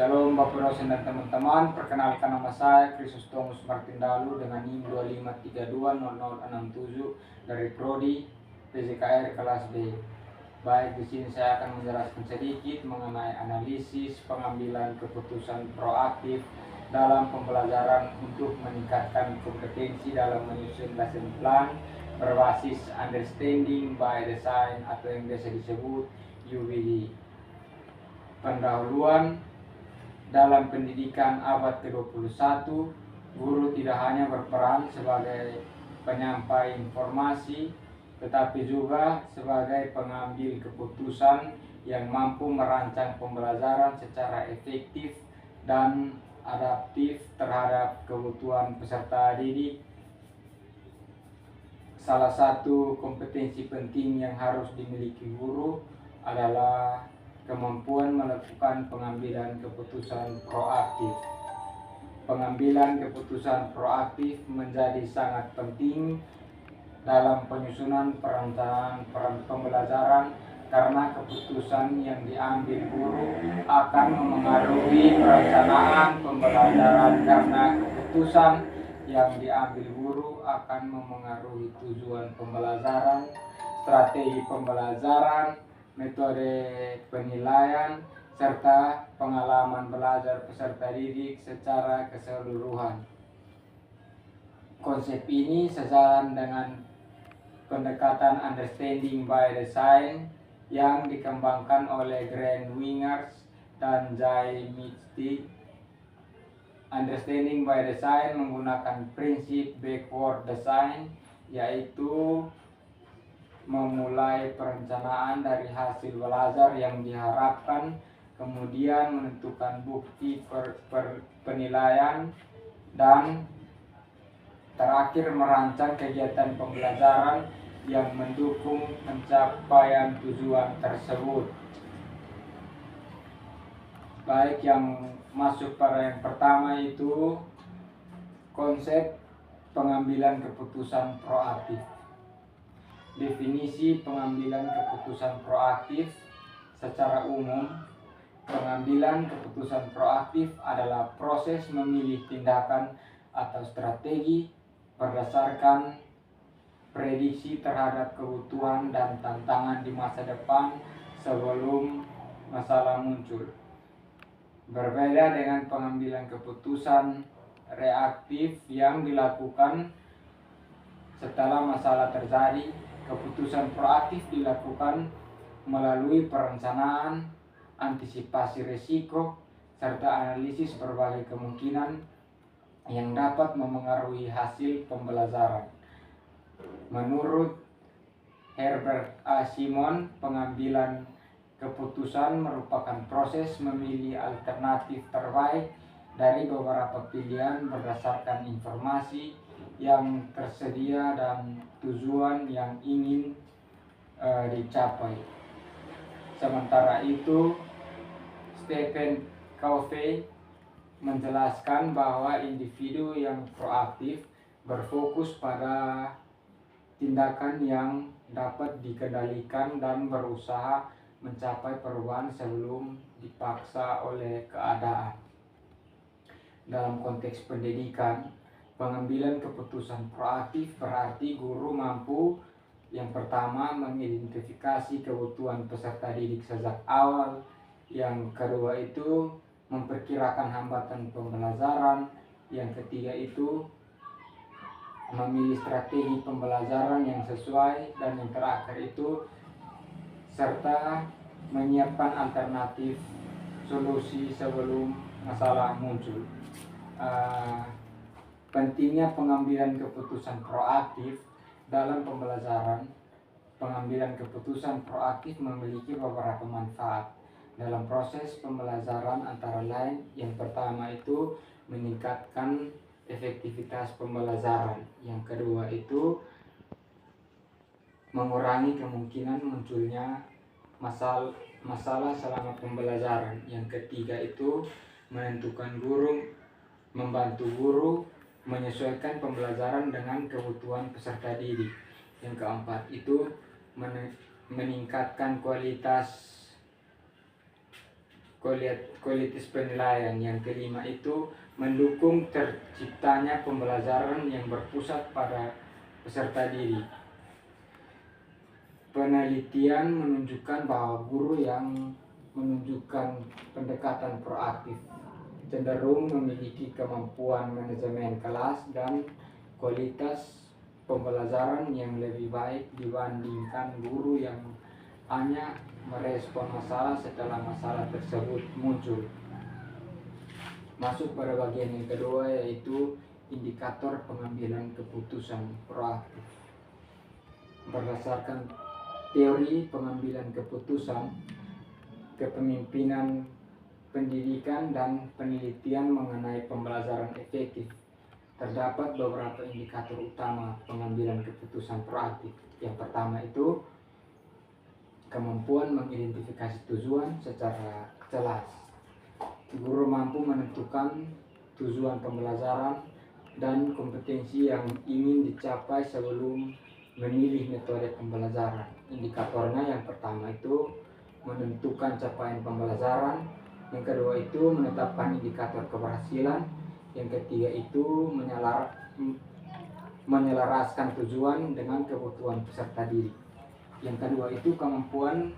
Shalom Bapak dosen dan teman-teman, perkenalkan nama saya Krisostomus Martindalu dengan NIM 25320067 dari Prodi PJKR kelas D. Baik, di sini saya akan menjelaskan sedikit mengenai analisis pengambilan keputusan proaktif dalam pembelajaran untuk meningkatkan kompetensi dalam menyusun lesson plan berbasis understanding by design atau yang biasa disebut UBD. Pendahuluan. Dalam pendidikan abad ke-21, guru tidak hanya berperan sebagai penyampai informasi, tetapi juga sebagai pengambil keputusan yang mampu merancang pembelajaran secara efektif dan adaptif terhadap kebutuhan peserta didik. Salah satu kompetensi penting yang harus dimiliki guru adalah kemampuan melakukan pengambilan keputusan proaktif. Pengambilan keputusan proaktif menjadi sangat penting dalam penyusunan perencanaan pembelajaran karena keputusan yang diambil guru akan memengaruhi perencanaan pembelajaran karena keputusan yang diambil guru akan memengaruhi tujuan pembelajaran, strategi pembelajaran, metode penilaian, serta pengalaman belajar peserta didik secara keseluruhan. Konsep ini sejalan dengan pendekatan understanding by design yang dikembangkan oleh Grant Wingers dan Jay Mitchell. Understanding by design menggunakan prinsip backward design, yaitu memulai perencanaan dari hasil belajar yang diharapkan, kemudian menentukan bukti penilaian, dan terakhir merancang kegiatan pembelajaran yang mendukung pencapaian tujuan tersebut. Baik, yang masuk pada yang pertama itu konsep pengambilan keputusan proaktif. Definisi pengambilan keputusan proaktif secara umum, pengambilan keputusan proaktif adalah proses memilih tindakan atau strategi berdasarkan prediksi terhadap kebutuhan dan tantangan di masa depan sebelum masalah muncul. Berbeda dengan pengambilan keputusan reaktif yang dilakukan setelah masalah terjadi, keputusan proaktif dilakukan melalui perencanaan, antisipasi risiko, serta analisis berbagai kemungkinan yang dapat memengaruhi hasil pembelajaran. Menurut Herbert A. Simon, pengambilan keputusan merupakan proses memilih alternatif terbaik dari beberapa pilihan berdasarkan informasi yang tersedia dan tujuan yang ingin dicapai. Sementara itu, Stephen Covey menjelaskan bahwa individu yang proaktif berfokus pada tindakan yang dapat dikendalikan dan berusaha mencapai perubahan sebelum dipaksa oleh keadaan. Dalam konteks pendidikan, pengambilan keputusan proaktif berarti guru mampu yang pertama mengidentifikasi kebutuhan peserta didik sejak awal, yang kedua itu memperkirakan hambatan pembelajaran, yang ketiga itu memilih strategi pembelajaran yang sesuai, dan yang terakhir itu serta menyiapkan alternatif solusi sebelum masalah muncul. Pentingnya pengambilan keputusan proaktif dalam pembelajaran. Pengambilan keputusan proaktif memiliki beberapa manfaat dalam proses pembelajaran, antara lain yang pertama itu meningkatkan efektivitas pembelajaran, yang kedua itu mengurangi kemungkinan munculnya masalah selama pembelajaran, yang ketiga itu membantu guru menyesuaikan pembelajaran dengan kebutuhan peserta didik, yang keempat itu meningkatkan kualitas kualitas penilaian. Yang kelima itu mendukung terciptanya pembelajaran yang berpusat pada peserta diri. Penelitian menunjukkan bahwa guru yang menunjukkan pendekatan proaktif cenderung memiliki kemampuan manajemen kelas dan kualitas pembelajaran yang lebih baik dibandingkan guru yang hanya merespon masalah setelah masalah tersebut muncul. Masuk pada bagian yang kedua, yaitu indikator pengambilan keputusan proaktif. Berdasarkan teori pengambilan keputusan, kepemimpinan pendidikan dan penelitian mengenai pembelajaran efektif, terdapat beberapa indikator utama pengambilan keputusan proaktif. Yang pertama itu kemampuan mengidentifikasi tujuan secara jelas. Guru mampu menentukan tujuan pembelajaran dan kompetensi yang ingin dicapai sebelum memilih metode pembelajaran. Indikatornya yang pertama itu menentukan capaian pembelajaran, yang kedua itu menetapkan indikator keberhasilan, yang ketiga itu menyelaraskan tujuan dengan kebutuhan peserta didik. Yang kedua itu kemampuan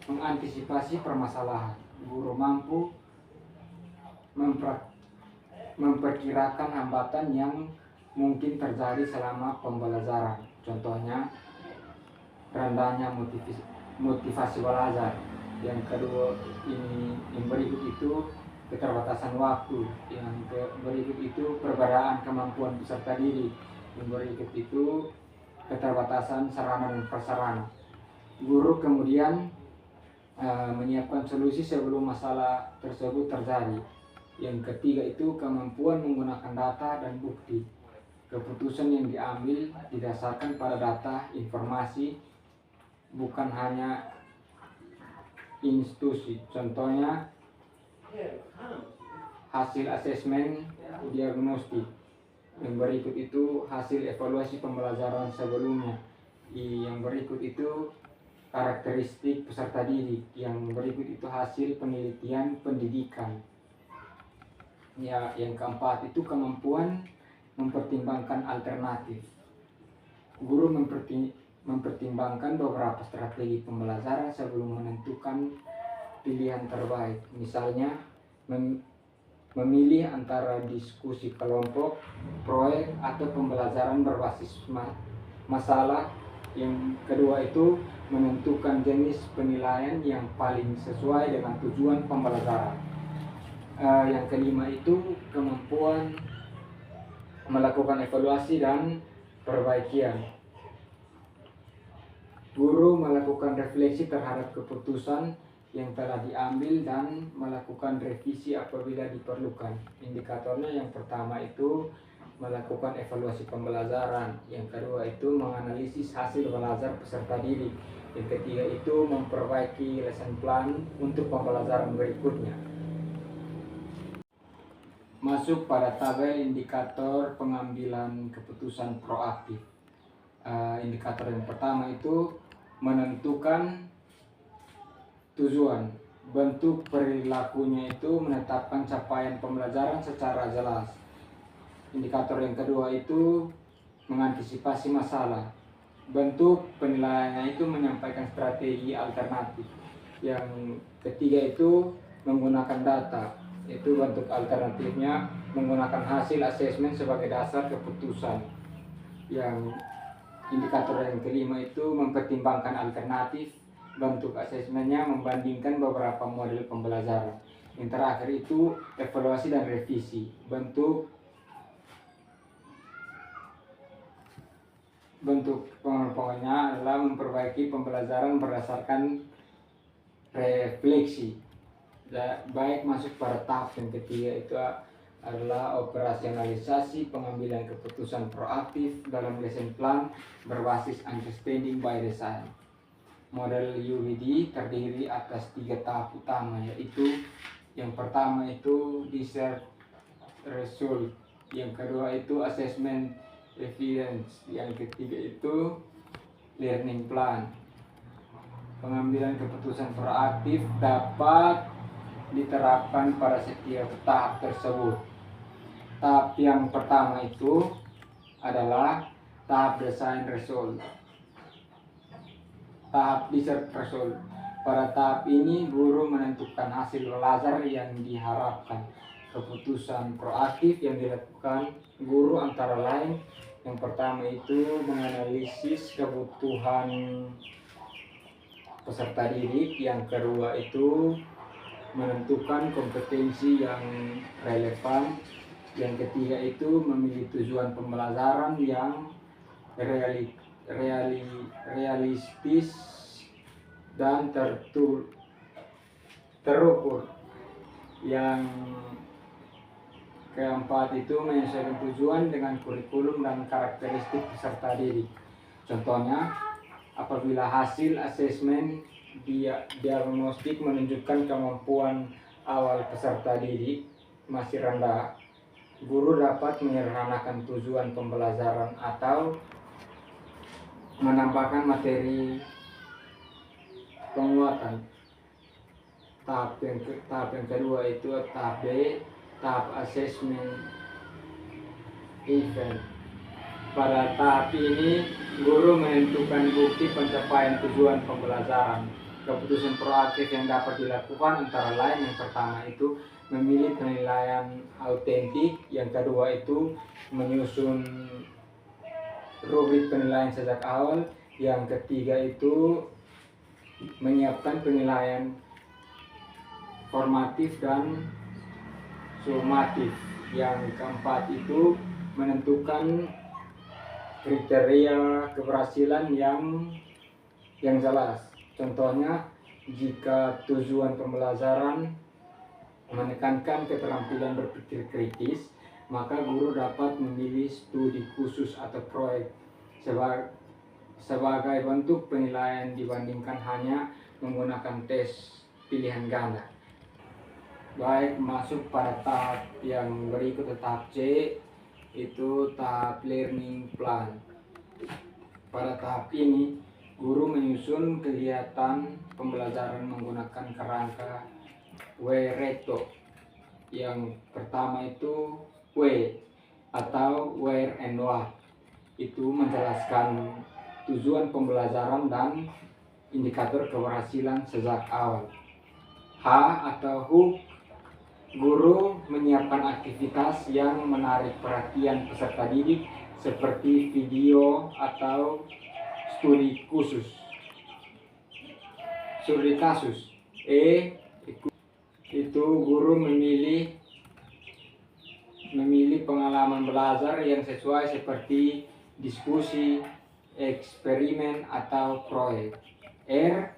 mengantisipasi permasalahan. Guru mampu memperkirakan hambatan yang mungkin terjadi selama pembelajaran. Contohnya rendahnya motivasi belajar. Yang kedua yang berikut itu keterbatasan waktu. Yang berikut itu perbedaan kemampuan peserta didik. Yang berikut itu keterbatasan sarana dan prasarana. Guru kemudian menyiapkan solusi sebelum masalah tersebut terjadi. Yang ketiga itu kemampuan menggunakan data dan bukti. Keputusan yang diambil didasarkan pada data, informasi, bukan hanya institusi. Contohnya hasil asesmen diagnostik. Yang berikut itu hasil evaluasi pembelajaran sebelumnya. Yang berikut itu karakteristik peserta didik. Yang berikut itu hasil penelitian pendidikan. Ya, yang keempat itu kemampuan mempertimbangkan alternatif. Guru mempertimbangkan beberapa strategi pembelajaran sebelum menentukan pilihan terbaik. Misalnya memilih antara diskusi kelompok, proyek, atau pembelajaran berbasis masalah. Yang kedua itu menentukan jenis penilaian yang paling sesuai dengan tujuan pembelajaran. Yang kelima itu kemampuan melakukan evaluasi dan perbaikian. Guru melakukan refleksi terhadap keputusan yang telah diambil dan melakukan revisi apabila diperlukan. Indikatornya yang pertama itu melakukan evaluasi pembelajaran. Yang kedua itu menganalisis hasil belajar peserta didik. Yang ketiga itu memperbaiki lesson plan untuk pembelajaran berikutnya. Masuk pada tabel indikator pengambilan keputusan proaktif. Indikator yang pertama itu menentukan tujuan. Bentuk perilakunya itu menetapkan capaian pembelajaran secara jelas. Indikator yang kedua itu mengantisipasi masalah. Bentuk penilaiannya itu menyampaikan strategi alternatif. Yang ketiga itu menggunakan data. Itu bentuk alternatifnya menggunakan hasil asesmen sebagai dasar keputusan. Yang indikator yang kelima itu mempertimbangkan alternatif. Bentuk asesmennya membandingkan beberapa model pembelajaran. Yang terakhir itu evaluasi dan revisi. Bentuk pengelompokannya adalah memperbaiki pembelajaran berdasarkan refleksi. Baik masuk pada tahap yang ketiga itu adalah operasionalisasi pengambilan keputusan proaktif dalam lesson plan berbasis understanding by design. Model UBD terdiri atas 3 tahap utama, yaitu yang pertama itu desired result, yang kedua itu assessment evidence, yang ketiga itu learning plan. Pengambilan keputusan proaktif dapat diterapkan pada setiap tahap tersebut. Tahap yang pertama itu adalah tahap desain result, tahap research result. Pada tahap ini guru menentukan hasil belajar yang diharapkan. Keputusan proaktif yang dilakukan guru antara lain, yang pertama itu menganalisis kebutuhan peserta didik, yang kedua itu menentukan kompetensi yang relevan, yang ketiga itu memilih tujuan pembelajaran yang realistis dan terukur, yang keempat itu menyesuaikan tujuan dengan kurikulum dan karakteristik peserta didik. Contohnya, apabila hasil asesmen diagnostik menunjukkan kemampuan awal peserta didik masih rendah, guru dapat menyederhanakan tujuan pembelajaran atau menambahkan materi penguatan. Tahap yang kedua itu tahap B, tahap asesmen event. Pada tahap ini guru menentukan bukti pencapaian tujuan pembelajaran. Keputusan proaktif yang dapat dilakukan antara lain, yang pertama itu memilih penilaian autentik, yang kedua itu menyusun rubrik penilaian sejak awal, yang ketiga itu menyiapkan penilaian formatif dan sumatif, yang keempat itu menentukan kriteria keberhasilan yang jelas. Contohnya, jika tujuan pembelajaran menekankan keterampilan berpikir kritis, maka guru dapat memilih studi khusus atau proyek sebagai bentuk penilaian dibandingkan hanya menggunakan tes pilihan ganda. Baik, masuk pada tahap yang berikut, tahap C, itu tahap learning plan. Pada tahap ini guru menyusun kegiatan pembelajaran menggunakan kerangka Pareto. Yang pertama itu W atau where and what, itu menjelaskan tujuan pembelajaran dan indikator keberhasilan sejak awal. H atau who, guru menyiapkan aktivitas yang menarik perhatian peserta didik seperti video atau studi kasus. E itu guru memilih pengalaman belajar yang sesuai seperti diskusi, eksperimen atau proyek. R,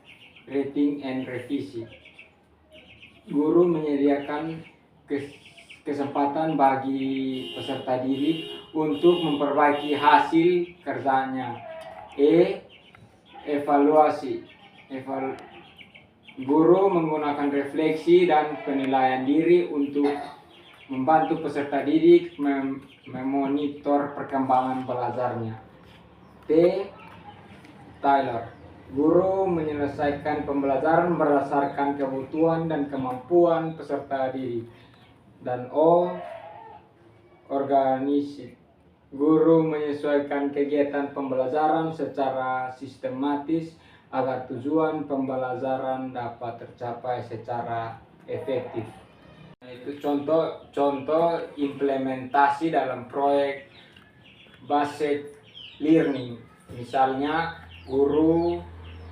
rating and revisi. Guru menyediakan kesempatan bagi peserta didik untuk memperbaiki hasil kerjanya. E, evaluasi. Guru menggunakan refleksi dan penilaian diri untuk membantu peserta didik memonitor perkembangan belajarnya. T, Tailor. Guru menyelesaikan pembelajaran berdasarkan kebutuhan dan kemampuan peserta didik. Dan O, organisasi. Guru menyesuaikan kegiatan pembelajaran secara sistematis agar tujuan pembelajaran dapat tercapai secara efektif. Itu contoh implementasi dalam proyek based learning. Misalnya, guru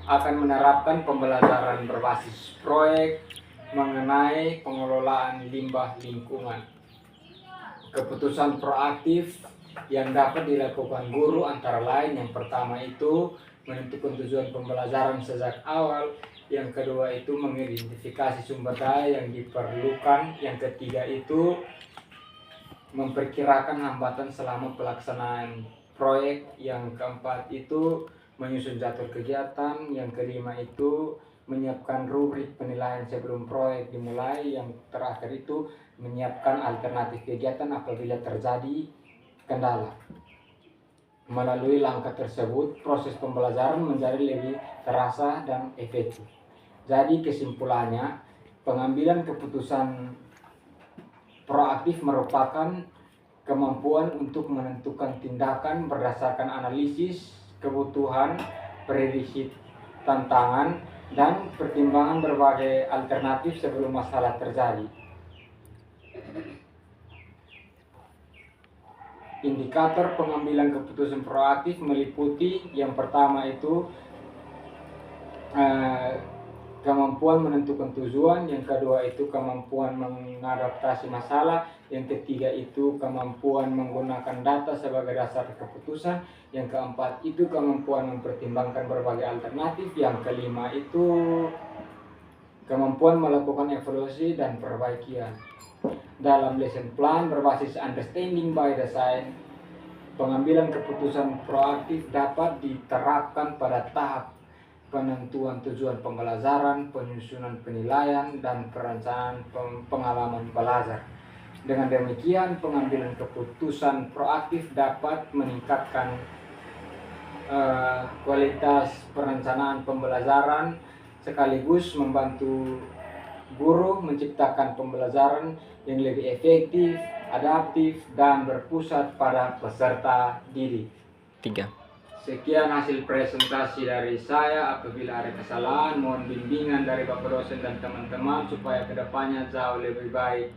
akan menerapkan pembelajaran berbasis proyek mengenai pengelolaan limbah lingkungan. Keputusan proaktif yang dapat dilakukan guru antara lain, yang pertama itu menentukan tujuan pembelajaran sejak awal, yang kedua itu mengidentifikasi sumber daya yang diperlukan, yang ketiga itu memperkirakan hambatan selama pelaksanaan proyek, yang keempat itu menyusun jadwal kegiatan, yang kelima itu menyiapkan rubrik penilaian sebelum proyek dimulai, yang terakhir itu menyiapkan alternatif kegiatan apabila terjadi kendala. Melalui langkah tersebut, proses pembelajaran menjadi lebih terasa dan efektif. Jadi kesimpulannya, pengambilan keputusan proaktif merupakan kemampuan untuk menentukan tindakan berdasarkan analisis kebutuhan, prediksi tantangan, dan pertimbangan berbagai alternatif sebelum masalah terjadi. Indikator pengambilan keputusan proaktif meliputi yang pertama itu kemampuan menentukan tujuan, yang kedua itu kemampuan mengadaptasi masalah, yang ketiga itu kemampuan menggunakan data sebagai dasar keputusan, yang keempat itu kemampuan mempertimbangkan berbagai alternatif, yang kelima itu kemampuan melakukan evaluasi dan perbaikian. Dalam lesson plan berbasis understanding by design, pengambilan keputusan proaktif dapat diterapkan pada tahap penentuan tujuan pembelajaran, penyusunan penilaian, dan perencanaan pengalaman belajar. Dengan demikian, pengambilan keputusan proaktif dapat meningkatkan kualitas perencanaan pembelajaran sekaligus membantu guru menciptakan pembelajaran yang lebih efektif, adaptif, dan berpusat pada peserta didik. 3. Sekian hasil presentasi dari saya. Apabila ada kesalahan, mohon bimbingan dari Bapak dosen dan teman-teman supaya kedepannya jauh lebih baik.